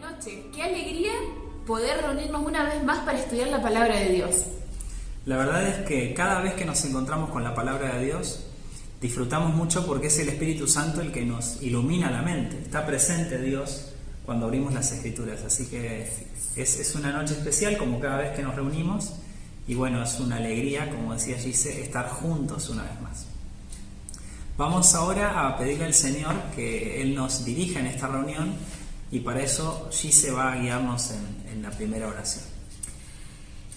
noches. Qué alegría poder reunirnos una vez más para estudiar la palabra de Dios. La verdad es que cada vez que nos encontramos con la palabra de Dios, disfrutamos mucho porque es el Espíritu Santo el que nos ilumina la mente. Está presente Dios cuando abrimos las Escrituras. Así que es una noche especial como cada vez que nos reunimos. Y bueno, es una alegría, como decía Gise, estar juntos una vez más. Vamos ahora a pedirle al Señor que Él nos dirija en esta reunión y para eso Gise va a guiarnos en la primera oración.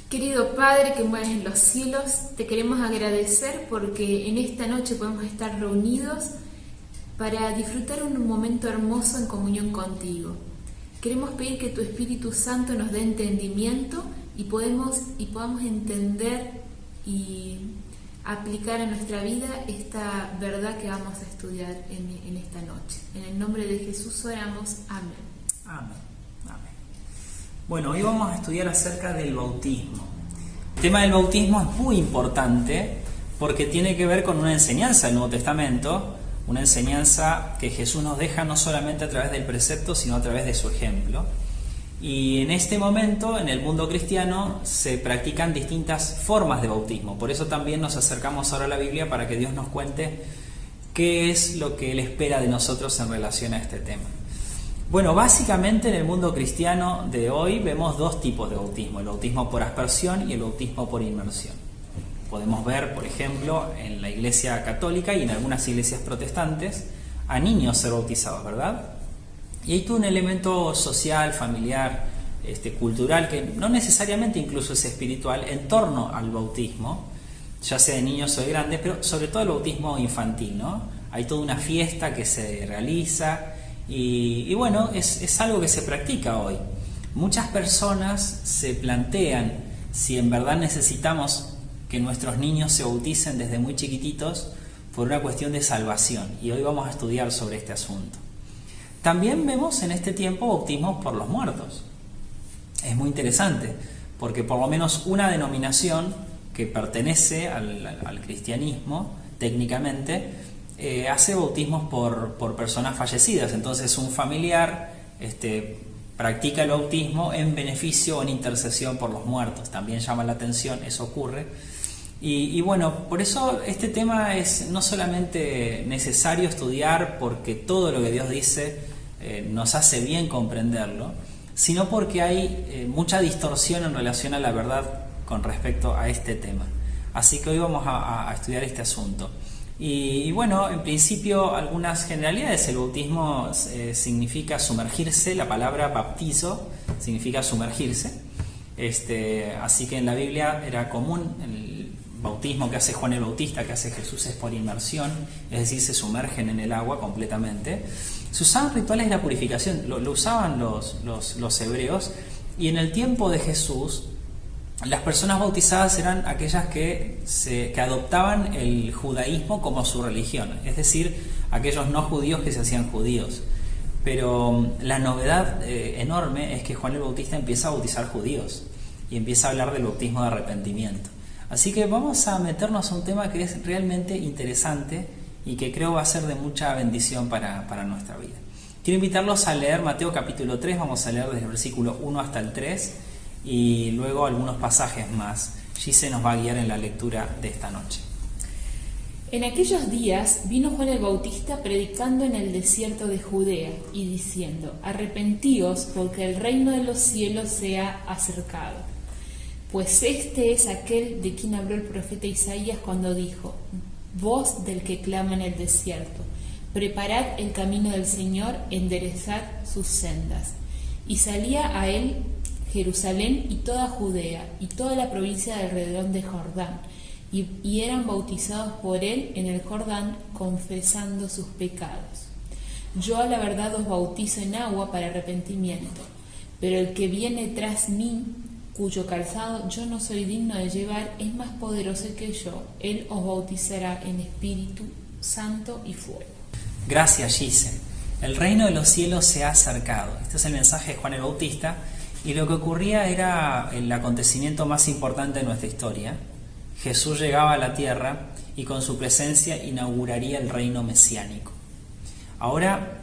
Querido Padre que mueres en los cielos, te queremos agradecer porque en esta noche podemos estar reunidos para disfrutar un momento hermoso en comunión contigo. Queremos pedir que tu Espíritu Santo nos dé entendimiento y podamos entender y aplicar a nuestra vida esta verdad que vamos a estudiar en esta noche. En el nombre de Jesús oramos. Amén. Amén. Amén. Bueno, hoy vamos a estudiar acerca del bautismo. El tema del bautismo es muy importante porque tiene que ver con una enseñanza del Nuevo Testamento, una enseñanza que Jesús nos deja no solamente a través del precepto, sino a través de su ejemplo. Y en este momento, en el mundo cristiano, se practican distintas formas de bautismo. Por eso también nos acercamos ahora a la Biblia para que Dios nos cuente qué es lo que Él espera de nosotros en relación a este tema. Bueno, básicamente en el mundo cristiano de hoy vemos dos tipos de bautismo: el bautismo por aspersión y el bautismo por inmersión. Podemos ver, por ejemplo, en la Iglesia Católica y en algunas iglesias protestantes a niños ser bautizados, ¿verdad? Y hay todo un elemento social, familiar, cultural, que no necesariamente incluso es espiritual, en torno al bautismo, ya sea de niños o de grandes, pero sobre todo el bautismo infantil, ¿no? Hay toda una fiesta que se realiza y bueno, es algo que se practica hoy. Muchas personas se plantean si en verdad necesitamos que nuestros niños se bauticen desde muy chiquititos por una cuestión de salvación, y hoy vamos a estudiar sobre este asunto. También vemos en este tiempo bautismos por los muertos. Es muy interesante, porque por lo menos una denominación que pertenece al cristianismo, técnicamente, hace bautismos por personas fallecidas. Entonces un familiar practica el bautismo en beneficio o en intercesión por los muertos. También llama la atención, eso ocurre. Y bueno, por eso este tema es no solamente necesario estudiar porque todo lo que Dios dice nos hace bien comprenderlo, sino porque hay mucha distorsión en relación a la verdad con respecto a este tema. Así que hoy vamos a estudiar este asunto. Y bueno, en principio algunas generalidades. El bautismo significa sumergirse, la palabra baptizo significa sumergirse. Así que en la Biblia era común el bautismo que hace Juan el Bautista, que hace Jesús, es por inmersión, es decir, se sumergen en el agua completamente. Se usaban rituales de la purificación, lo usaban los hebreos, y en el tiempo de Jesús las personas bautizadas eran aquellas que adoptaban el judaísmo como su religión, es decir, aquellos no judíos que se hacían judíos. Pero la novedad enorme es que Juan el Bautista empieza a bautizar judíos y empieza a hablar del bautismo de arrepentimiento. Así que vamos a meternos a un tema que es realmente interesante y que creo va a ser de mucha bendición para nuestra vida. Quiero invitarlos a leer Mateo capítulo 3, vamos a leer desde el versículo 1 hasta el 3 y luego algunos pasajes más. Gise nos va a guiar en la lectura de esta noche. En aquellos días vino Juan el Bautista predicando en el desierto de Judea y diciendo: arrepentíos porque el reino de los cielos se ha acercado. Pues este es aquel de quien habló el profeta Isaías cuando dijo: voz del que clama en el desierto, preparad el camino del Señor, enderezad sus sendas. Y salía a él Jerusalén y toda Judea y toda la provincia de alrededor de Jordán, y eran bautizados por él en el Jordán, confesando sus pecados. Yo a la verdad os bautizo en agua para arrepentimiento, pero el que viene tras mí, cuyo calzado yo no soy digno de llevar, es más poderoso que yo. Él os bautizará en Espíritu Santo y fuego. Gracias, Gise. El reino de los cielos se ha acercado. Este es el mensaje de Juan el Bautista, y lo que ocurría era el acontecimiento más importante de nuestra historia. Jesús llegaba a la tierra y con su presencia inauguraría el reino mesiánico. Ahora,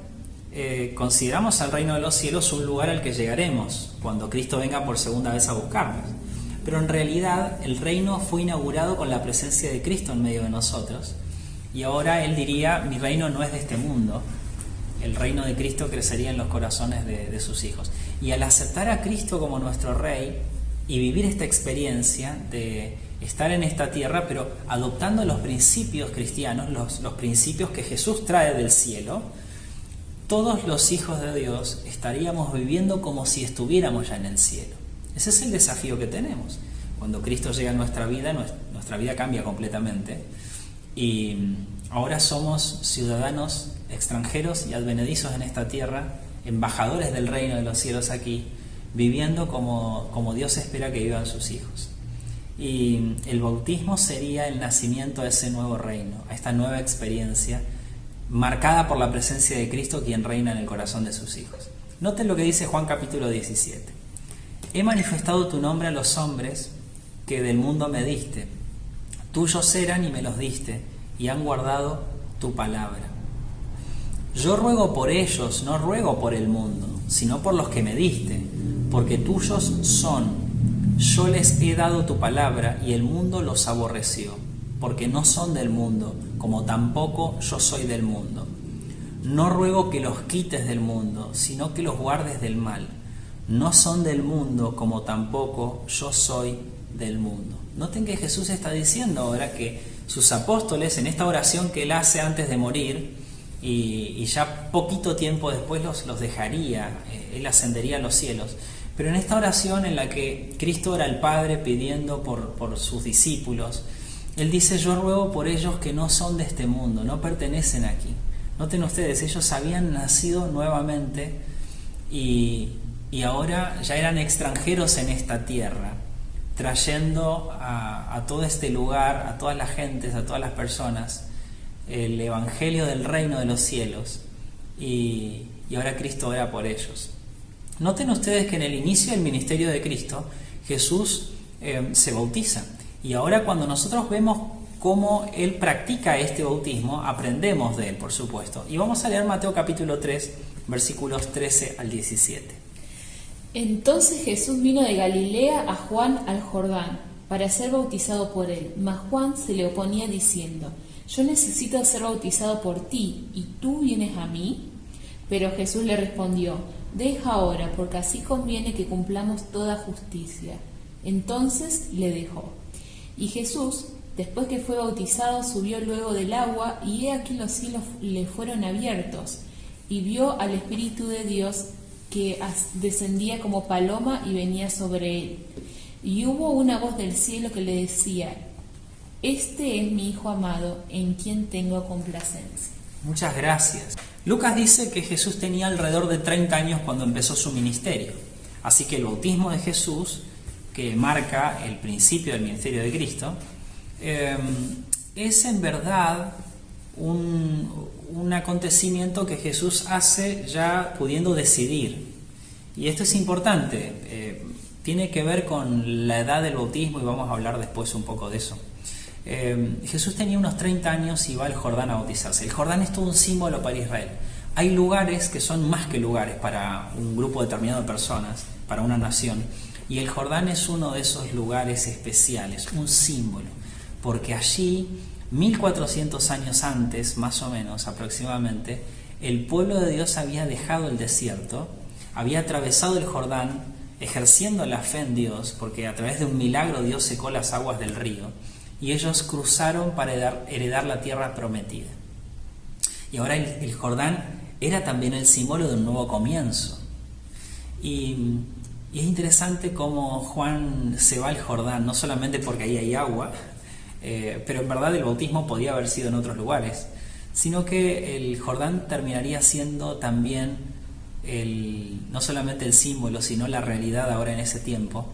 consideramos al reino de los cielos un lugar al que llegaremos cuando Cristo venga por segunda vez a buscarnos. Pero en realidad el reino fue inaugurado con la presencia de Cristo en medio de nosotros. Y ahora Él diría, mi reino no es de este mundo. El reino de Cristo crecería en los corazones de sus hijos. Y al aceptar a Cristo como nuestro Rey y vivir esta experiencia de estar en esta tierra, pero adoptando los principios cristianos, los principios que Jesús trae del cielo, todos los hijos de Dios estaríamos viviendo como si estuviéramos ya en el cielo. Ese es el desafío que tenemos. Cuando Cristo llega a nuestra vida cambia completamente. Y ahora somos ciudadanos extranjeros y advenedizos en esta tierra, embajadores del reino de los cielos aquí, viviendo como Dios espera que vivan sus hijos. Y el bautismo sería el nacimiento a ese nuevo reino, a esta nueva experiencia, marcada por la presencia de Cristo, quien reina en el corazón de sus hijos. Noten lo que dice Juan capítulo 17. He manifestado tu nombre a los hombres que del mundo me diste. Tuyos eran y me los diste, y han guardado tu palabra. Yo ruego por ellos, no ruego por el mundo, sino por los que me diste, porque tuyos son. Yo les he dado tu palabra, y el mundo los aborreció, porque no son del mundo, como tampoco yo soy del mundo. No ruego que los quites del mundo, sino que los guardes del mal. No son del mundo, como tampoco yo soy del mundo. Noten que Jesús está diciendo ahora que sus apóstoles, en esta oración que Él hace antes de morir, y ya poquito tiempo después los dejaría, Él ascendería a los cielos, pero en esta oración en la que Cristo ora al Padre pidiendo por sus discípulos, Él dice, yo ruego por ellos que no son de este mundo, no pertenecen aquí. Noten ustedes, ellos habían nacido nuevamente y ahora ya eran extranjeros en esta tierra, trayendo a todo este lugar, a todas las gentes, a todas las personas, el evangelio del reino de los cielos, y ahora Cristo ora por ellos. Noten ustedes que en el inicio del ministerio de Cristo, Jesús se bautiza, y ahora cuando nosotros vemos cómo Él practica este bautismo, aprendemos de Él, por supuesto. Y vamos a leer Mateo capítulo 3, versículos 13 al 17. Entonces Jesús vino de Galilea a Juan al Jordán para ser bautizado por él. Mas Juan se le oponía diciendo, yo necesito ser bautizado por ti, ¿y tú vienes a mí? Pero Jesús le respondió, deja ahora, porque así conviene que cumplamos toda justicia. Entonces le dejó. Y Jesús, después que fue bautizado, subió luego del agua, y he aquí los cielos le fueron abiertos, y vio al Espíritu de Dios que descendía como paloma y venía sobre él. Y hubo una voz del cielo que le decía, este es mi Hijo amado, en quien tengo complacencia. Muchas gracias. Lucas dice que Jesús tenía alrededor de 30 años cuando empezó su ministerio. Así que el bautismo de Jesús, que marca el principio del ministerio de Cristo, es en verdad un acontecimiento que Jesús hace ya pudiendo decidir. Y esto es importante, tiene que ver con la edad del bautismo y vamos a hablar después un poco de eso. Jesús tenía unos 30 años y va al Jordán a bautizarse. El Jordán es todo un símbolo para Israel. Hay lugares que son más que lugares para un grupo determinado de personas, para una nación. Y el Jordán es uno de esos lugares especiales, un símbolo, porque allí 1400 años antes, más o menos aproximadamente, el pueblo de Dios había dejado el desierto, había atravesado el Jordán ejerciendo la fe en Dios, porque a través de un milagro Dios secó las aguas del río, y ellos cruzaron para heredar la tierra prometida. Y ahora el Jordán era también el símbolo de un nuevo comienzo. Y es interesante cómo Juan se va al Jordán, no solamente porque ahí hay agua, pero en verdad el bautismo podía haber sido en otros lugares, sino que el Jordán terminaría siendo también no solamente el símbolo, sino la realidad ahora en ese tiempo,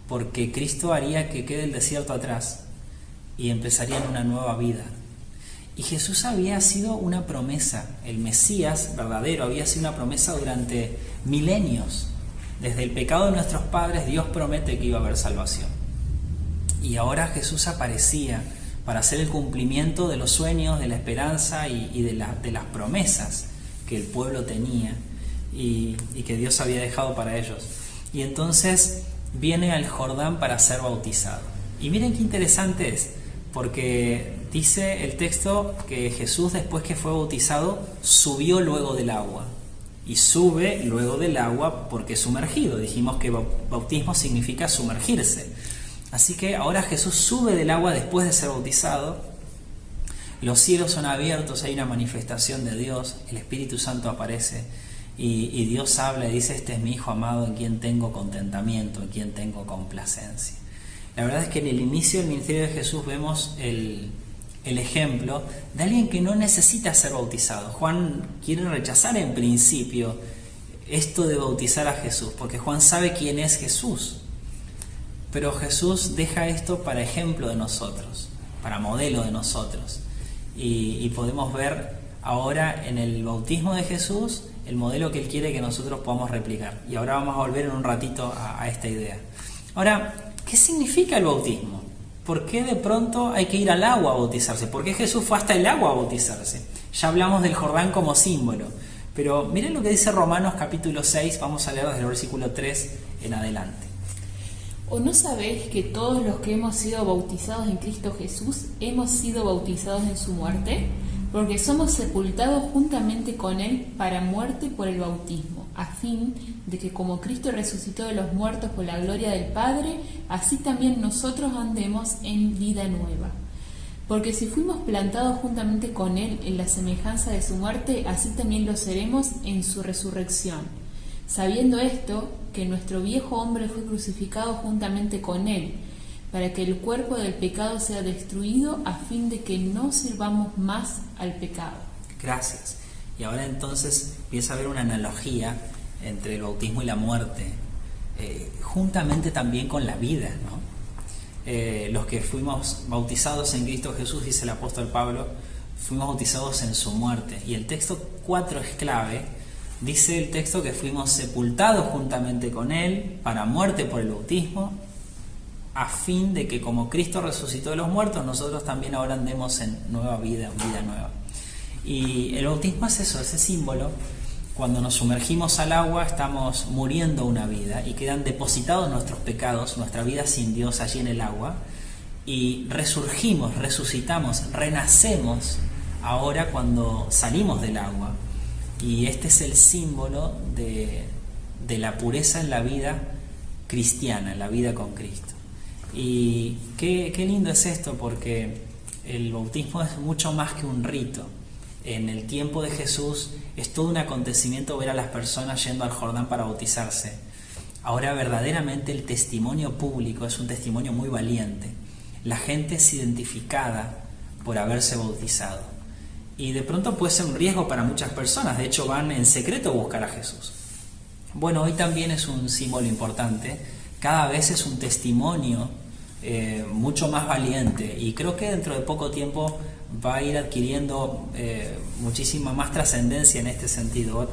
porque Cristo haría que quede el desierto atrás y empezarían una nueva vida. Y Jesús había sido una promesa, el Mesías verdadero había sido una promesa durante milenios. Desde el pecado de nuestros padres, Dios promete que iba a haber salvación. Y ahora Jesús aparecía para hacer el cumplimiento de los sueños, de la esperanza y de las promesas que el pueblo tenía y que Dios había dejado para ellos. Y entonces viene al Jordán para ser bautizado. Y miren qué interesante es, porque dice el texto que Jesús, después que fue bautizado, subió luego del agua. Y sube luego del agua porque es sumergido. Dijimos que bautismo significa sumergirse. Así que ahora Jesús sube del agua después de ser bautizado. Los cielos son abiertos, hay una manifestación de Dios, el Espíritu Santo aparece y Dios habla y dice: este es mi Hijo amado en quien tengo contentamiento, en quien tengo complacencia. La verdad es que en el inicio del ministerio de Jesús vemos el ejemplo de alguien que no necesita ser bautizado. Juan quiere rechazar en principio esto de bautizar a Jesús, porque Juan sabe quién es Jesús. Pero Jesús deja esto para ejemplo de nosotros, para modelo de nosotros. Y podemos ver ahora en el bautismo de Jesús el modelo que Él quiere que nosotros podamos replicar. Y ahora vamos a volver en un ratito a esta idea. Ahora, ¿qué significa el bautismo? ¿Por qué de pronto hay que ir al agua a bautizarse? ¿Por qué Jesús fue hasta el agua a bautizarse? Ya hablamos del Jordán como símbolo. Pero miren lo que dice Romanos capítulo 6, vamos a leer desde el versículo 3 en adelante. ¿O no sabéis que todos los que hemos sido bautizados en Cristo Jesús hemos sido bautizados en su muerte? Porque somos sepultados juntamente con Él para muerte por el bautismo, a fin de que como Cristo resucitó de los muertos por la gloria del Padre, así también nosotros andemos en vida nueva. Porque si fuimos plantados juntamente con Él en la semejanza de su muerte, así también lo seremos en su resurrección. Sabiendo esto, que nuestro viejo hombre fue crucificado juntamente con Él, para que el cuerpo del pecado sea destruido, a fin de que no sirvamos más al pecado. Gracias. Y ahora entonces empieza a haber una analogía entre el bautismo y la muerte, juntamente también con la vida, ¿no? Los que fuimos bautizados en Cristo Jesús, dice el apóstol Pablo, fuimos bautizados en su muerte. Y el texto 4 es clave. Dice el texto que fuimos sepultados juntamente con Él para muerte por el bautismo, a fin de que como Cristo resucitó de los muertos, nosotros también ahora andemos en nueva vida, vida nueva. Y el bautismo es eso, ese símbolo. Cuando nos sumergimos al agua estamos muriendo una vida y quedan depositados nuestros pecados, nuestra vida sin Dios allí en el agua, y resurgimos, resucitamos, renacemos ahora cuando salimos del agua. Y este es el símbolo de la pureza en la vida cristiana, en la vida con Cristo. Y qué lindo es esto, porque el bautismo es mucho más que un rito. En el tiempo de Jesús es todo un acontecimiento ver a las personas yendo al Jordán para bautizarse. Ahora verdaderamente el testimonio público es un testimonio muy valiente. La gente es identificada por haberse bautizado. Y de pronto puede ser un riesgo para muchas personas. De hecho van en secreto a buscar a Jesús. Bueno, hoy también es un símbolo importante. Cada vez es un testimonio mucho más valiente. Y creo que dentro de poco tiempo va a ir adquiriendo muchísima más trascendencia en este sentido.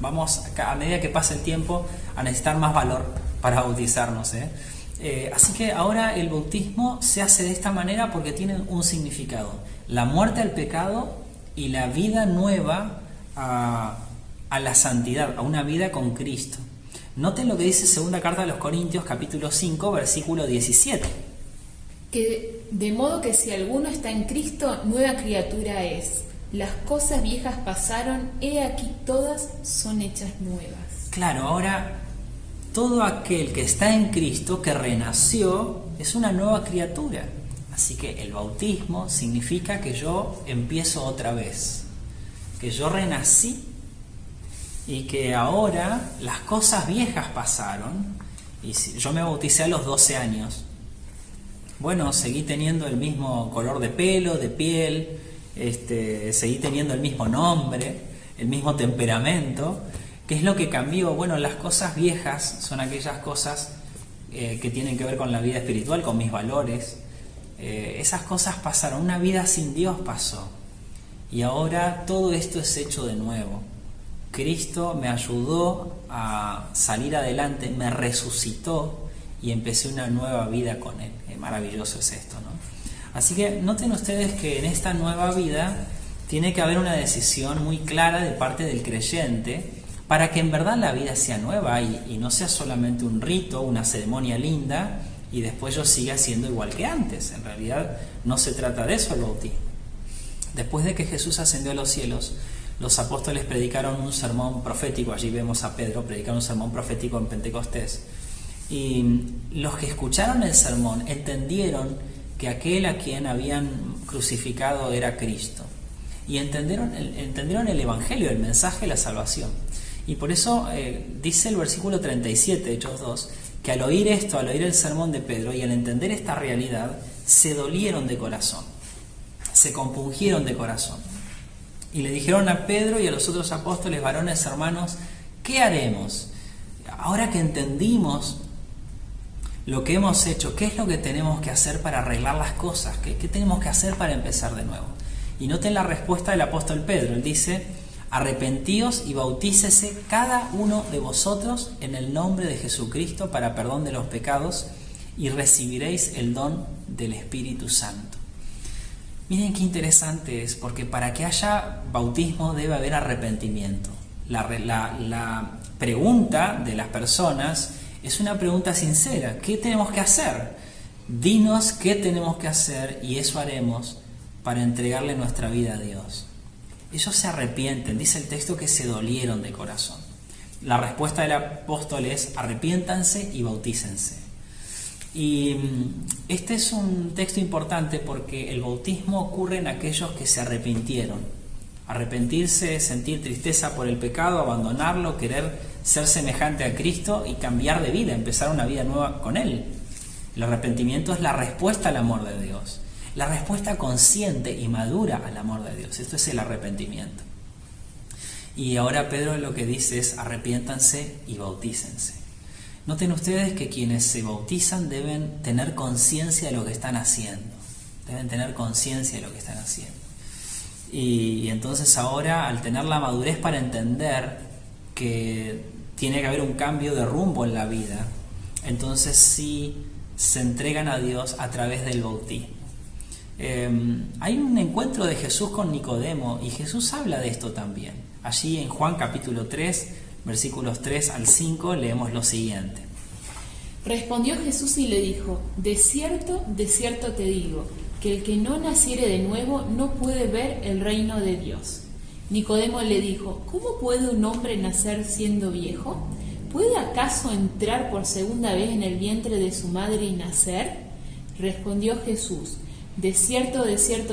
Vamos, a medida que pasa el tiempo, a necesitar más valor para bautizarnos. Así que ahora el bautismo se hace de esta manera porque tiene un significado. La muerte al pecado y la vida nueva a la santidad, a una vida con Cristo. Noten lo que dice segunda carta a los Corintios, capítulo 5, versículo 17. Que de modo que si alguno está en Cristo, nueva criatura es. Las cosas viejas pasaron, he aquí todas son hechas nuevas. Claro, ahora todo aquel que está en Cristo, que renació, es una nueva criatura. Así que el bautismo significa que yo empiezo otra vez, que yo renací y que ahora las cosas viejas pasaron. Y yo me bauticé a los 12 años. Bueno, seguí teniendo el mismo color de pelo, de piel, seguí teniendo el mismo nombre, el mismo temperamento. ¿Qué es lo que cambió? Bueno, las cosas viejas son aquellas cosas que tienen que ver con la vida espiritual, con mis valores. Esas cosas pasaron, una vida sin Dios pasó. Y ahora todo esto es hecho de nuevo. Cristo me ayudó a salir adelante, me resucitó y empecé una nueva vida con Él. Maravilloso es esto, ¿no? Así que noten ustedes que en esta nueva vida tiene que haber una decisión muy clara de parte del creyente para que en verdad la vida sea nueva y no sea solamente un rito, una ceremonia linda y después yo siga siendo igual que antes. En realidad no se trata de eso el bautismo. Después de que Jesús ascendió a los cielos, los apóstoles predicaron un sermón profético. Allí vemos a Pedro predicar un sermón profético en Pentecostés. Y los que escucharon el sermón entendieron que aquel a quien habían crucificado era Cristo. Y entendieron el Evangelio, el mensaje de la salvación. Y por eso dice el versículo 37, Hechos 2, que al oír esto, al oír el sermón de Pedro y al entender esta realidad, se dolieron de corazón, se compungieron de corazón. Y le dijeron a Pedro y a los otros apóstoles, varones, hermanos, ¿qué haremos? Ahora que entendimos lo que hemos hecho, ¿qué es lo que tenemos que hacer para arreglar las cosas? ¿Qué tenemos que hacer para empezar de nuevo? Y noten la respuesta del apóstol Pedro. Él dice, arrepentíos y bautícese cada uno de vosotros en el nombre de Jesucristo para perdón de los pecados y recibiréis el don del Espíritu Santo. Miren qué interesante es, porque para que haya bautismo debe haber arrepentimiento. La pregunta de las personas es una pregunta sincera. ¿Qué tenemos que hacer? Dinos qué tenemos que hacer y eso haremos para entregarle nuestra vida a Dios. Ellos se arrepienten, dice el texto que se dolieron de corazón. La respuesta del apóstol es arrepiéntanse y bautícense. Y este es un texto importante porque el bautismo ocurre en aquellos que se arrepintieron. Arrepentirse es sentir tristeza por el pecado, abandonarlo, querer ser semejante a Cristo y cambiar de vida, empezar una vida nueva con Él. El arrepentimiento es la respuesta al amor de Dios, la respuesta consciente y madura al amor de Dios. Esto es el arrepentimiento. Y ahora Pedro lo que dice es arrepiéntanse y bautícense. Noten ustedes que quienes se bautizan deben tener conciencia de lo que están haciendo. Deben tener conciencia de lo que están haciendo. Y entonces ahora, al tener la madurez para entender que tiene que haber un cambio de rumbo en la vida, entonces sí se entregan a Dios a través del bautismo. Hay un encuentro de Jesús con Nicodemo y Jesús habla de esto también. Allí en Juan capítulo 3, versículos 3 al 5, leemos lo siguiente. Respondió Jesús y le dijo, de cierto te digo, que el que no naciere de nuevo no puede ver el reino de Dios. Nicodemo le dijo, ¿cómo puede un hombre nacer siendo viejo? ¿Puede acaso entrar por segunda vez en el vientre de su madre y nacer? Respondió Jesús, de cierto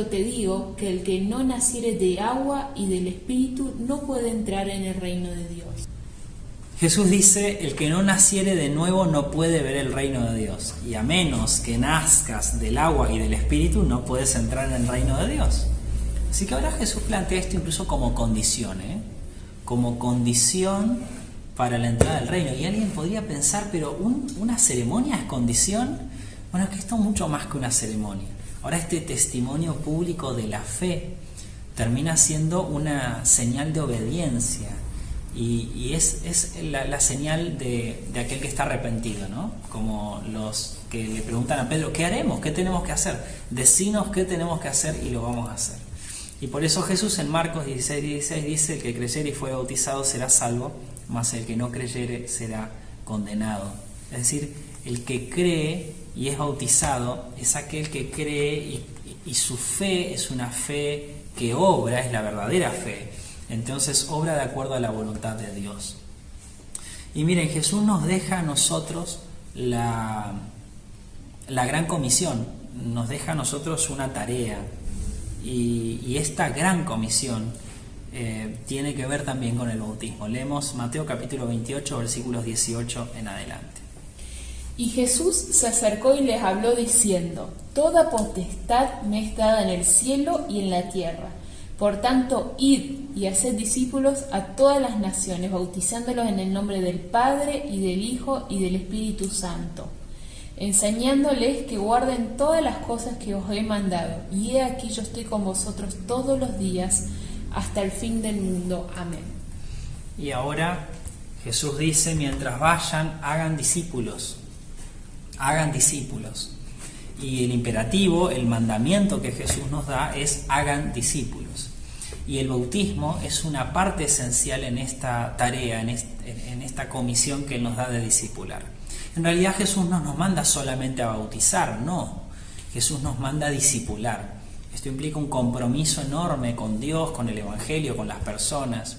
te digo, que el que no naciere de agua y del Espíritu no puede entrar en el reino de Dios. Jesús dice, el que no naciere de nuevo no puede ver el reino de Dios. Y a menos que nazcas del agua y del Espíritu, no puedes entrar en el reino de Dios. Así que ahora Jesús plantea esto incluso como condición, como condición para la entrada al reino. Y alguien podría pensar, pero ¿una ceremonia es condición? Bueno, es que esto es mucho más que una ceremonia. Ahora este testimonio público de la fe termina siendo una señal de obediencia. Y es la señal de aquel que está arrepentido, ¿no? Como los que le preguntan a Pedro, ¿qué haremos? ¿Qué tenemos que hacer? Decinos qué tenemos que hacer y lo vamos a hacer. Y por eso Jesús en Marcos 16 dice, el que creyere y fue bautizado será salvo, mas el que no creyere será condenado. Es decir, el que cree y es bautizado es aquel que cree y su fe es una fe que obra, es la verdadera fe. Entonces obra de acuerdo a la voluntad de Dios. Y miren, Jesús nos deja a nosotros la gran comisión, nos deja a nosotros una tarea. Y esta gran comisión tiene que ver también con el bautismo. Leemos Mateo capítulo 28, versículos 18 en adelante. Y Jesús se acercó y les habló diciendo, toda potestad me es dada en el cielo y en la tierra. Por tanto, id y haced discípulos a todas las naciones, bautizándolos en el nombre del Padre, y del Hijo, y del Espíritu Santo, enseñándoles que guarden todas las cosas que os he mandado. Y he aquí yo estoy con vosotros todos los días, hasta el fin del mundo. Amén. Y ahora Jesús dice, mientras vayan, hagan discípulos. Hagan discípulos. Y el imperativo, el mandamiento que Jesús nos da es hagan discípulos. Y el bautismo es una parte esencial en esta tarea, en esta comisión que Él nos da de discipular. En realidad Jesús no nos manda solamente a bautizar, no. Jesús nos manda a discipular. Esto implica un compromiso enorme con Dios, con el Evangelio, con las personas.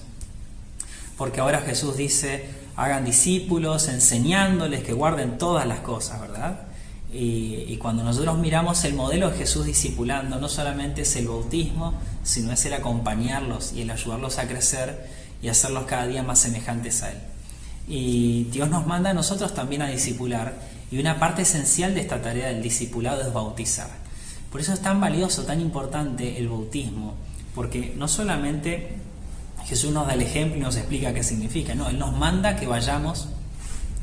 Porque ahora Jesús dice, hagan discípulos, enseñándoles que guarden todas las cosas, ¿verdad? Y cuando nosotros miramos el modelo de Jesús discipulando, no solamente es el bautismo, sino es el acompañarlos y el ayudarlos a crecer y hacerlos cada día más semejantes a Él. Y Dios nos manda a nosotros también a discipular, y una parte esencial de esta tarea del discipulado es bautizar. Por eso es tan valioso, tan importante el bautismo, porque no solamente Jesús nos da el ejemplo y nos explica qué significa, no, Él nos manda que vayamos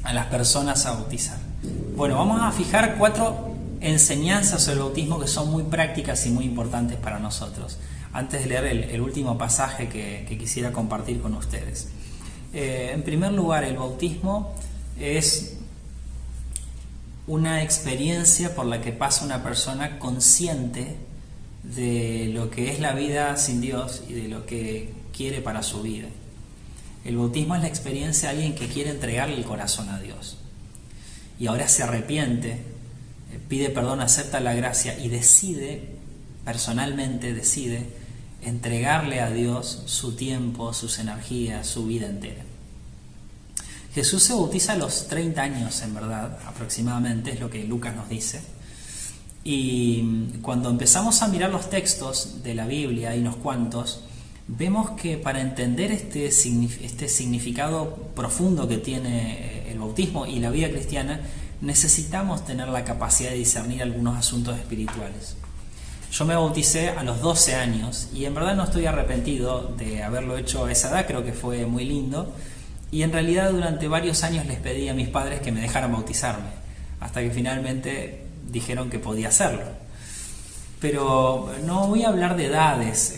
a las personas a bautizar. Bueno, vamos a fijar 4 enseñanzas sobre el bautismo que son muy prácticas y muy importantes para nosotros, antes de leer el último pasaje que quisiera compartir con ustedes. En primer lugar, el bautismo es una experiencia por la que pasa una persona consciente de lo que es la vida sin Dios y de lo que quiere para su vida. El bautismo es la experiencia de alguien que quiere entregarle el corazón a Dios y ahora se arrepiente, pide perdón, acepta la gracia y personalmente decide entregarle a Dios su tiempo, sus energías, su vida entera. Jesús se bautiza a los 30 años, en verdad, aproximadamente, es lo que Lucas nos dice. Y cuando empezamos a mirar los textos de la Biblia, hay unos cuantos, vemos que para entender este significado profundo que tiene el bautismo y la vida cristiana, necesitamos tener la capacidad de discernir algunos asuntos espirituales. Yo me bauticé a los 12 años y en verdad no estoy arrepentido de haberlo hecho a esa edad, creo que fue muy lindo. Y en realidad durante varios años les pedí a mis padres que me dejaran bautizarme, hasta que finalmente dijeron que podía hacerlo. Pero no voy a hablar de edades,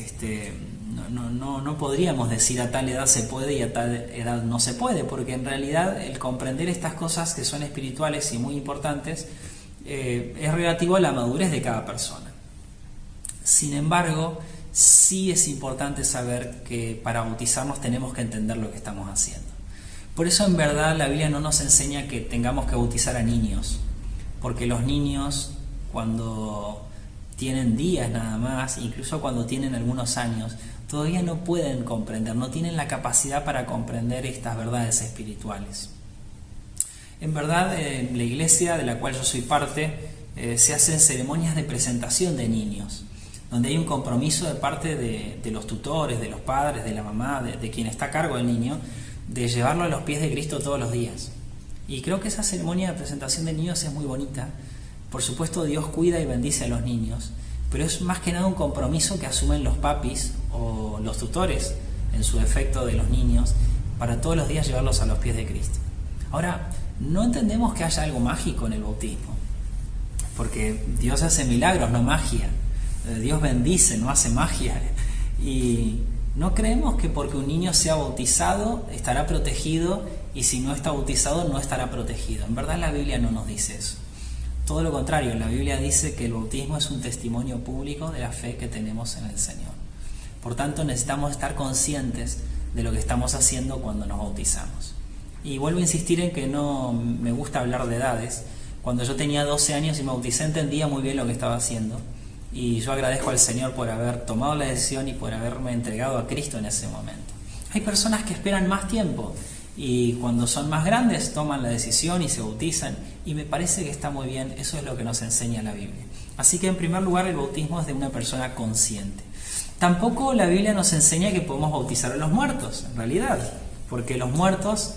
no podríamos decir a tal edad se puede y a tal edad no se puede, porque en realidad el comprender estas cosas que son espirituales y muy importantes es relativo a la madurez de cada persona. Sin embargo, sí es importante saber que para bautizarnos tenemos que entender lo que estamos haciendo. Por eso en verdad la Biblia no nos enseña que tengamos que bautizar a niños, porque los niños cuando tienen días nada más, incluso cuando tienen algunos años, todavía no pueden comprender, no tienen la capacidad para comprender estas verdades espirituales. En verdad, en la iglesia de la cual yo soy parte, se hacen ceremonias de presentación de niños, donde hay un compromiso de parte de los tutores, de los padres, de la mamá, de quien está a cargo del niño, de llevarlo a los pies de Cristo todos los días. Y creo que esa ceremonia de presentación de niños es muy bonita. Por supuesto, Dios cuida y bendice a los niños, pero es más que nada un compromiso que asumen los papis o los tutores, en su defecto, de los niños, para todos los días llevarlos a los pies de Cristo. Ahora, no entendemos que haya algo mágico en el bautismo, porque Dios hace milagros, no magia. Dios bendice, no hace magia. Y no creemos que porque un niño sea bautizado estará protegido y si no está bautizado no estará protegido. En verdad la Biblia no nos dice eso. Todo lo contrario, la Biblia dice que el bautismo es un testimonio público de la fe que tenemos en el Señor. Por tanto, necesitamos estar conscientes de lo que estamos haciendo cuando nos bautizamos. Y vuelvo a insistir en que no me gusta hablar de edades. Cuando yo tenía 12 años y me bauticé entendía muy bien lo que estaba haciendo. Y yo agradezco al Señor por haber tomado la decisión y por haberme entregado a Cristo en ese momento. Hay personas que esperan más tiempo y cuando son más grandes toman la decisión y se bautizan, y me parece que está muy bien, eso es lo que nos enseña la Biblia. Así que en primer lugar el bautismo es de una persona consciente. Tampoco la Biblia nos enseña que podemos bautizar a los muertos, en realidad, porque los muertos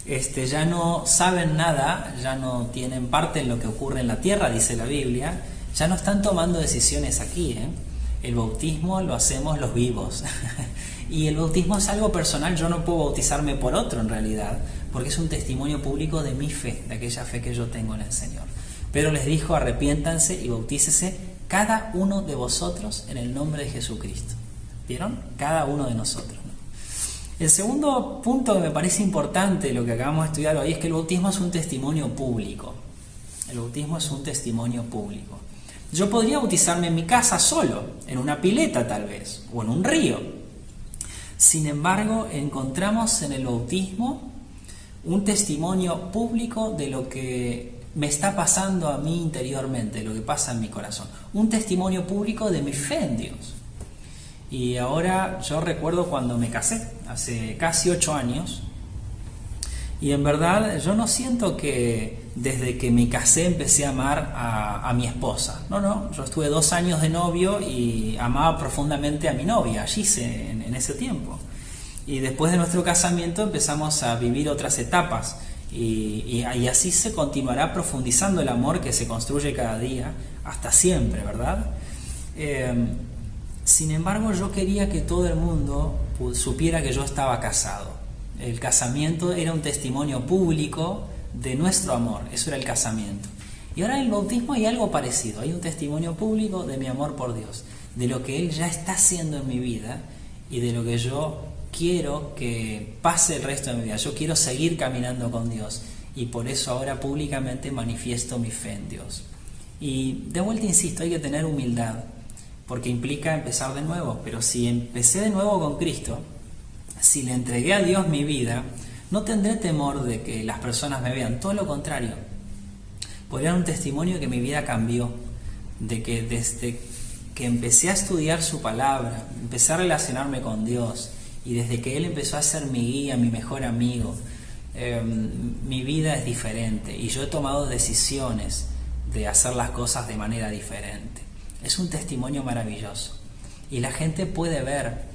ya no saben nada, ya no tienen parte en lo que ocurre en la tierra, dice la Biblia. Ya no están tomando decisiones aquí, El bautismo lo hacemos los vivos. Y el bautismo es algo personal, yo no puedo bautizarme por otro en realidad, porque es un testimonio público de mi fe, de aquella fe que yo tengo en el Señor. Pero les dijo, arrepiéntanse y bautícese cada uno de vosotros en el nombre de Jesucristo. ¿Vieron? Cada uno de nosotros, ¿no? El segundo punto que me parece importante de lo que acabamos de estudiar hoy es que el bautismo es un testimonio público. El bautismo es un testimonio público. Yo podría bautizarme en mi casa solo, en una pileta tal vez, o en un río. Sin embargo, encontramos en el bautismo un testimonio público de lo que me está pasando a mí interiormente, de lo que pasa en mi corazón. Un testimonio público de mi fe en Dios. Y ahora yo recuerdo cuando me casé, hace casi 8 años, y en verdad yo no siento que desde que me casé empecé a amar a mi esposa. No, yo estuve 2 años de novio y amaba profundamente a mi novia, allí en ese tiempo. Y después de nuestro casamiento empezamos a vivir otras etapas y así se continuará profundizando el amor que se construye cada día hasta siempre, ¿verdad? Sin embargo, yo quería que todo el mundo supiera que yo estaba casado. El casamiento era un testimonio público de nuestro amor, eso era el casamiento. Y ahora en el bautismo hay algo parecido, hay un testimonio público de mi amor por Dios, de lo que Él ya está haciendo en mi vida y de lo que yo quiero que pase el resto de mi vida. Yo quiero seguir caminando con Dios y por eso ahora públicamente manifiesto mi fe en Dios. Y de vuelta insisto, hay que tener humildad, porque implica empezar de nuevo, pero si empecé de nuevo con Cristo, si le entregué a Dios mi vida, no tendré temor de que las personas me vean, todo lo contrario. Podría dar un testimonio que mi vida cambió, de que desde que empecé a estudiar su palabra, empecé a relacionarme con Dios, y desde que Él empezó a ser mi guía, mi mejor amigo, mi vida es diferente, y yo he tomado decisiones de hacer las cosas de manera diferente. Es un testimonio maravilloso, y la gente puede ver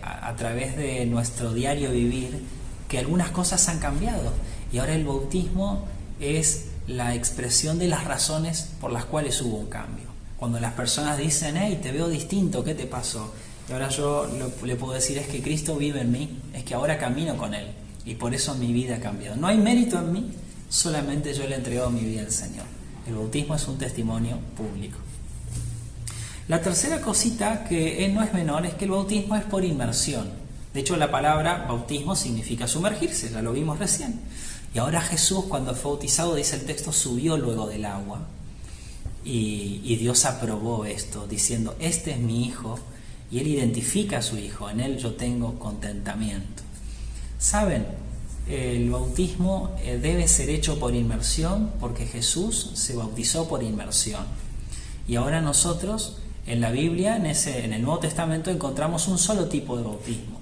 a través de nuestro diario vivir que algunas cosas han cambiado, y ahora el bautismo es la expresión de las razones por las cuales hubo un cambio. Cuando las personas dicen, hey, te veo distinto, ¿qué te pasó? Y ahora yo le puedo decir, es que Cristo vive en mí, es que ahora camino con Él, y por eso mi vida ha cambiado. No hay mérito en mí, solamente yo le he entregado mi vida al Señor. El bautismo es un testimonio público. La tercera cosita que no es menor es que el bautismo es por inmersión. De hecho, la palabra bautismo significa sumergirse, ya lo vimos recién. Y ahora Jesús, cuando fue bautizado, dice el texto, subió luego del agua. Y Dios aprobó esto, diciendo, este es mi Hijo, y Él identifica a su Hijo, en Él yo tengo contentamiento. ¿Saben? El bautismo debe ser hecho por inmersión, porque Jesús se bautizó por inmersión. Y ahora nosotros, en la Biblia, en el Nuevo Testamento, encontramos un solo tipo de bautismo.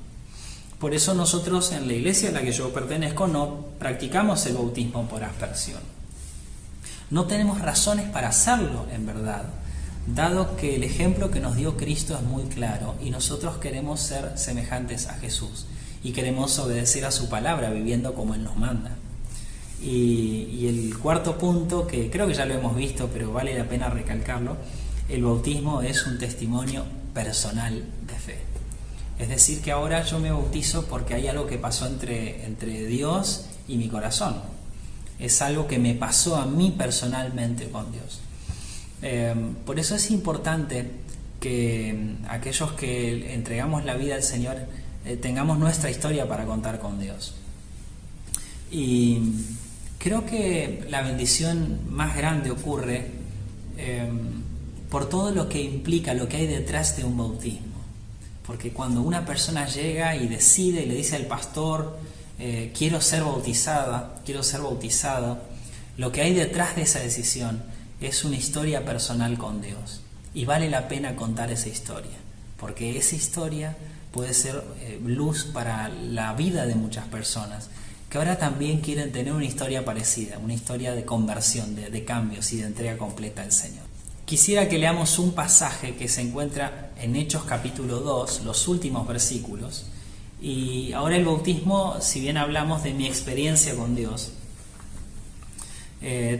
Por eso nosotros en la iglesia a la que yo pertenezco no practicamos el bautismo por aspersión. No tenemos razones para hacerlo, en verdad, dado que el ejemplo que nos dio Cristo es muy claro y nosotros queremos ser semejantes a Jesús y queremos obedecer a su palabra viviendo como Él nos manda. Y el cuarto punto, que creo que ya lo hemos visto, pero vale la pena recalcarlo, el bautismo es un testimonio personal de fe. Es decir, que ahora yo me bautizo porque hay algo que pasó entre Dios y mi corazón. Es algo que me pasó a mí personalmente con Dios. Por eso es importante que aquellos que entregamos la vida al Señor tengamos nuestra historia para contar con Dios. Y creo que la bendición más grande ocurre por todo lo que implica, lo que hay detrás de un bautismo. Porque cuando una persona llega y decide y le dice al pastor, quiero ser bautizado, lo que hay detrás de esa decisión es una historia personal con Dios. Y vale la pena contar esa historia, porque esa historia puede ser luz para la vida de muchas personas, que ahora también quieren tener una historia parecida, una historia de conversión, de cambios y de entrega completa al Señor. Quisiera que leamos un pasaje que se encuentra en Hechos capítulo 2, los últimos versículos. Y ahora el bautismo, si bien hablamos de mi experiencia con Dios,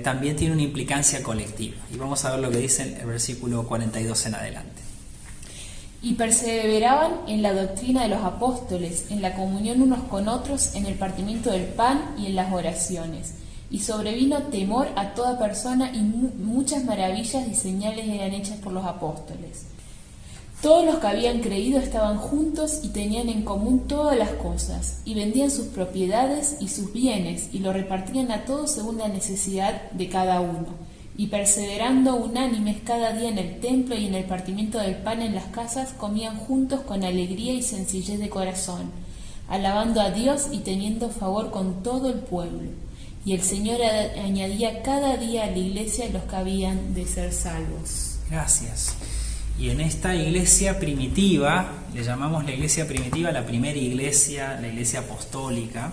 también tiene una implicancia colectiva. Y vamos a ver lo que dice el versículo 42 en adelante. Y perseveraban en la doctrina de los apóstoles, en la comunión unos con otros, en el partimiento del pan y en las oraciones. Y sobrevino temor a toda persona y muchas maravillas y señales eran hechas por los apóstoles. Todos los que habían creído estaban juntos y tenían en común todas las cosas, y vendían sus propiedades y sus bienes, y lo repartían a todos según la necesidad de cada uno. Y perseverando unánimes cada día en el templo y en el partimiento del pan en las casas, comían juntos con alegría y sencillez de corazón, alabando a Dios y teniendo favor con todo el pueblo. Y el Señor añadía cada día a la iglesia los que habían de ser salvos. Gracias. Y en esta iglesia primitiva, le llamamos la iglesia primitiva, la primera iglesia, la iglesia apostólica,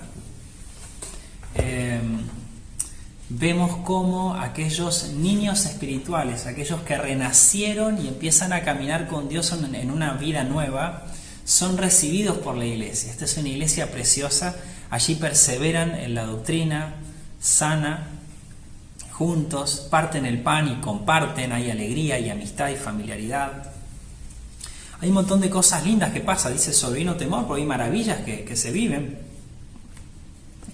vemos cómo aquellos niños espirituales, aquellos que renacieron y empiezan a caminar con Dios en una vida nueva, son recibidos por la iglesia. Esta es una iglesia preciosa, allí perseveran en la doctrina sana, juntos, parten el pan y comparten, hay alegría y amistad y familiaridad. Hay un montón de cosas lindas que pasan, dice, sobrevino temor, porque hay maravillas que se viven.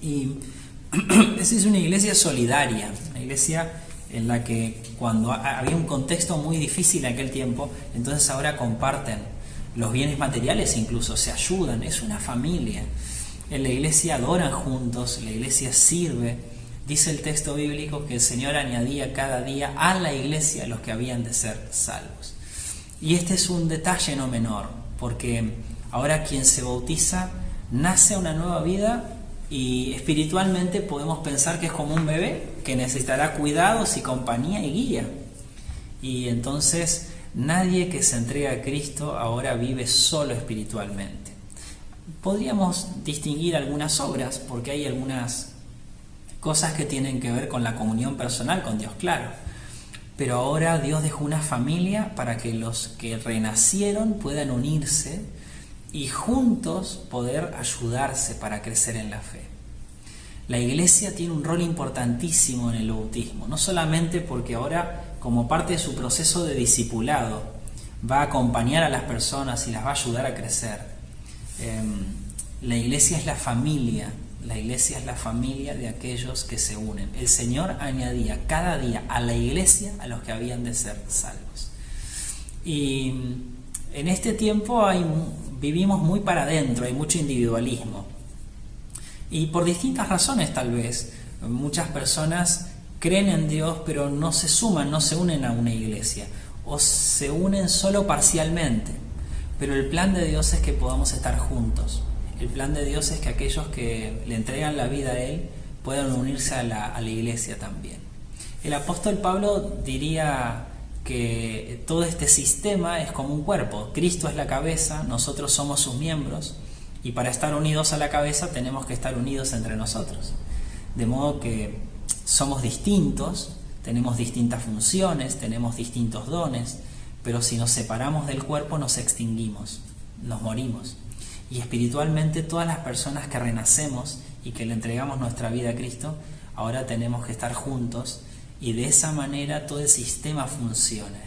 Y esa es una iglesia solidaria, una iglesia en la que cuando había un contexto muy difícil en aquel tiempo, entonces ahora comparten los bienes materiales, incluso se ayudan, es una familia. En la iglesia adoran juntos, la iglesia sirve. Dice el texto bíblico que el Señor añadía cada día a la iglesia los que habían de ser salvos. Y este es un detalle no menor, porque ahora quien se bautiza nace a una nueva vida y espiritualmente podemos pensar que es como un bebé que necesitará cuidados y compañía y guía. Y entonces nadie que se entrega a Cristo ahora vive solo espiritualmente. Podríamos distinguir algunas obras, porque hay algunas cosas que tienen que ver con la comunión personal con Dios, claro. Pero ahora Dios dejó una familia para que los que renacieron puedan unirse y juntos poder ayudarse para crecer en la fe. La iglesia tiene un rol importantísimo en el bautismo, no solamente porque ahora, como parte de su proceso de discipulado, va a acompañar a las personas y las va a ayudar a crecer. La iglesia es la familia. La iglesia es la familia de aquellos que se unen. El Señor añadía cada día a la iglesia a los que habían de ser salvos. Y en este tiempo vivimos muy para adentro, hay mucho individualismo. Y por distintas razones tal vez. Muchas personas creen en Dios pero no se suman, no se unen a una iglesia. O se unen solo parcialmente. Pero el plan de Dios es que podamos estar juntos. El plan de Dios es que aquellos que le entregan la vida a Él puedan unirse a la iglesia también. El apóstol Pablo diría que todo este sistema es como un cuerpo. Cristo es la cabeza, nosotros somos sus miembros, y para estar unidos a la cabeza tenemos que estar unidos entre nosotros. De modo que somos distintos, tenemos distintas funciones, tenemos distintos dones, pero si nos separamos del cuerpo nos extinguimos, nos morimos. Y espiritualmente todas las personas que renacemos y que le entregamos nuestra vida a Cristo, ahora tenemos que estar juntos y de esa manera todo el sistema funciona.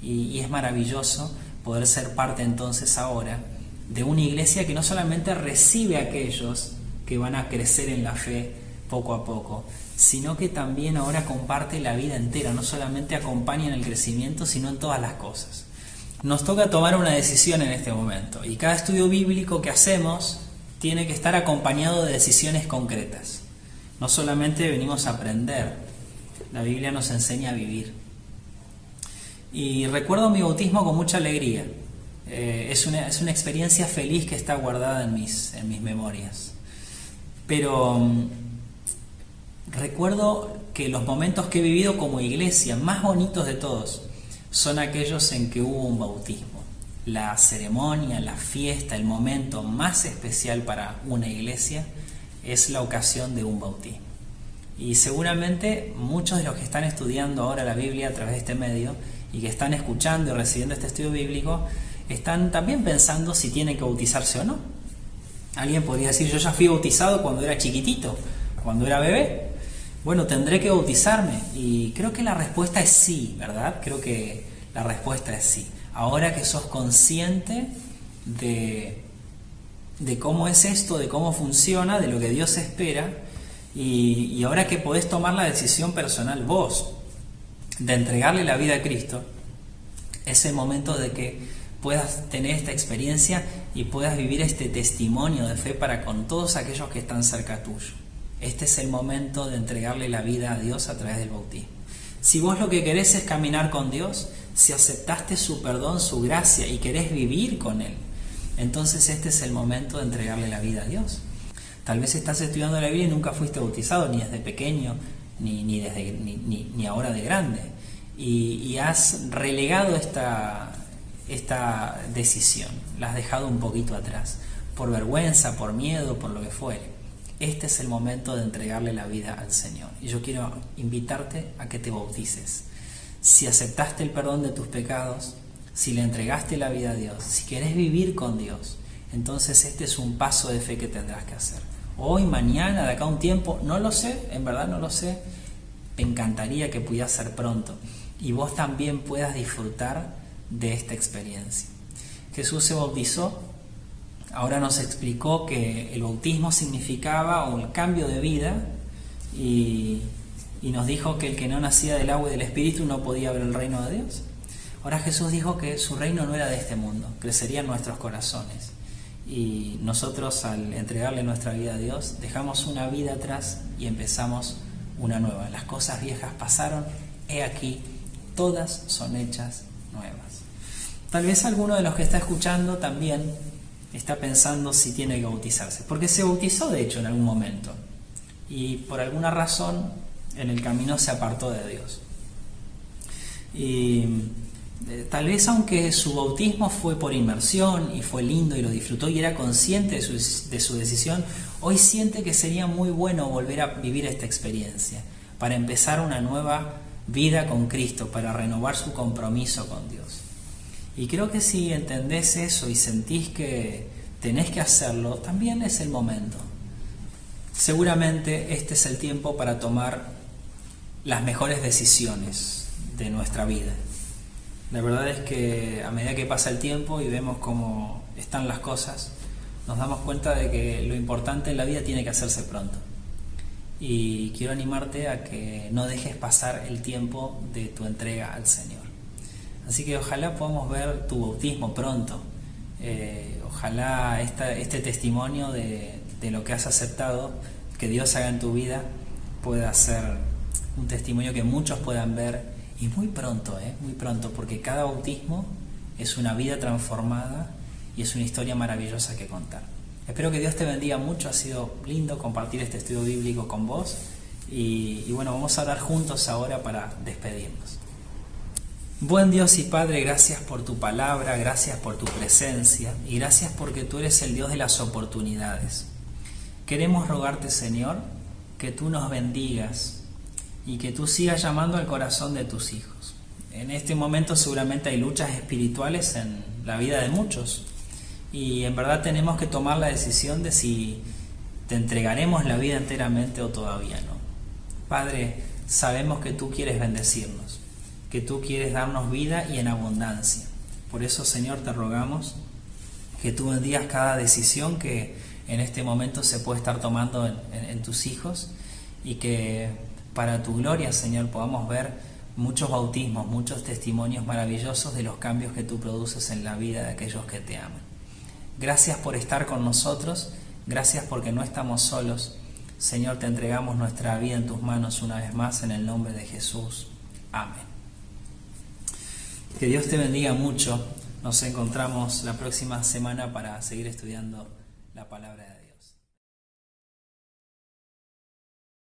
Y es maravilloso poder ser parte entonces ahora de una iglesia que no solamente recibe a aquellos que van a crecer en la fe poco a poco, sino que también ahora comparte la vida entera, no solamente acompaña en el crecimiento, sino en todas las cosas. Nos toca tomar una decisión en este momento y cada estudio bíblico que hacemos tiene que estar acompañado de decisiones concretas. No solamente venimos a aprender, la Biblia nos enseña a vivir. Y recuerdo mi bautismo con mucha alegría. Es una experiencia feliz que está guardada en mis memorias. Pero recuerdo que los momentos que he vivido como iglesia, más bonitos de todos, son aquellos en que hubo un bautismo. La ceremonia, la fiesta, el momento más especial para una iglesia es la ocasión de un bautismo. Y seguramente muchos de los que están estudiando ahora la Biblia a través de este medio y que están escuchando y recibiendo este estudio bíblico, están también pensando si tienen que bautizarse o no. Alguien podría decir, yo ya fui bautizado cuando era chiquitito, cuando era bebé. Bueno, tendré que bautizarme. Y creo que la respuesta es sí, ¿verdad? Creo que la respuesta es sí. Ahora que sos consciente de cómo es esto, de cómo funciona, de lo que Dios espera, y ahora que podés tomar la decisión personal vos de entregarle la vida a Cristo, es el momento de que puedas tener esta experiencia y puedas vivir este testimonio de fe para con todos aquellos que están cerca tuyo. Este es el momento de entregarle la vida a Dios a través del bautismo. Si vos lo que querés es caminar con Dios, si aceptaste su perdón, su gracia y querés vivir con Él, entonces este es el momento de entregarle la vida a Dios. Tal vez estás estudiando la Biblia y nunca fuiste bautizado, ni desde pequeño, ni ahora de grande. Y has relegado esta decisión, la has dejado un poquito atrás, por vergüenza, por miedo, por lo que fuere. Este es el momento de entregarle la vida al Señor. Y yo quiero invitarte a que te bautices. Si aceptaste el perdón de tus pecados, si le entregaste la vida a Dios, si querés vivir con Dios, entonces este es un paso de fe que tendrás que hacer. Hoy, mañana, de acá a un tiempo, no lo sé, en verdad no lo sé. Me encantaría que pudiera ser pronto y vos también puedas disfrutar de esta experiencia. Jesús se bautizó, ahora nos explicó que el bautismo significaba un cambio de vida y nos dijo que el que no nacía del agua y del Espíritu no podía ver el reino de Dios. Ahora Jesús dijo que su reino no era de este mundo, crecería en nuestros corazones. Y nosotros, al entregarle nuestra vida a Dios, dejamos una vida atrás y empezamos una nueva. Las cosas viejas pasaron, he aquí, todas son hechas nuevas. Tal vez alguno de los que está escuchando también está pensando si tiene que bautizarse, porque se bautizó de hecho en algún momento y por alguna razón en el camino se apartó de Dios. Y tal vez aunque su bautismo fue por inmersión y fue lindo y lo disfrutó y era consciente de su decisión, hoy siente que sería muy bueno volver a vivir esta experiencia, para empezar una nueva vida con Cristo, para renovar su compromiso con Dios. Y creo que si entendés eso y sentís que tenés que hacerlo, también es el momento. Seguramente este es el tiempo para tomar las mejores decisiones de nuestra vida. La verdad es que a medida que pasa el tiempo y vemos cómo están las cosas, nos damos cuenta de que lo importante en la vida tiene que hacerse pronto. Y quiero animarte a que no dejes pasar el tiempo de tu entrega al Señor. Así que ojalá podamos ver tu bautismo pronto. Ojalá este testimonio de lo que has aceptado, que Dios haga en tu vida, pueda ser un testimonio que muchos puedan ver. Y muy pronto, porque cada bautismo es una vida transformada y es una historia maravillosa que contar. Espero que Dios te bendiga mucho, ha sido lindo compartir este estudio bíblico con vos. Y bueno, vamos a orar juntos ahora para despedirnos. Buen Dios y Padre, gracias por tu palabra, gracias por tu presencia y gracias porque tú eres el Dios de las oportunidades. Queremos rogarte, Señor, que tú nos bendigas y que tú sigas llamando al corazón de tus hijos. En este momento seguramente hay luchas espirituales en la vida de muchos y en verdad tenemos que tomar la decisión de si te entregaremos la vida enteramente o todavía no. Padre, sabemos que tú quieres bendecirnos, que tú quieres darnos vida y en abundancia. Por eso, Señor, te rogamos que tú bendigas cada decisión que en este momento se puede estar tomando en tus hijos y que para tu gloria, Señor, podamos ver muchos bautismos, muchos testimonios maravillosos de los cambios que tú produces en la vida de aquellos que te aman. Gracias por estar con nosotros, gracias porque no estamos solos. Señor, te entregamos nuestra vida en tus manos una vez más en el nombre de Jesús. Amén. Que Dios te bendiga mucho. Nos encontramos la próxima semana para seguir estudiando la palabra de Dios.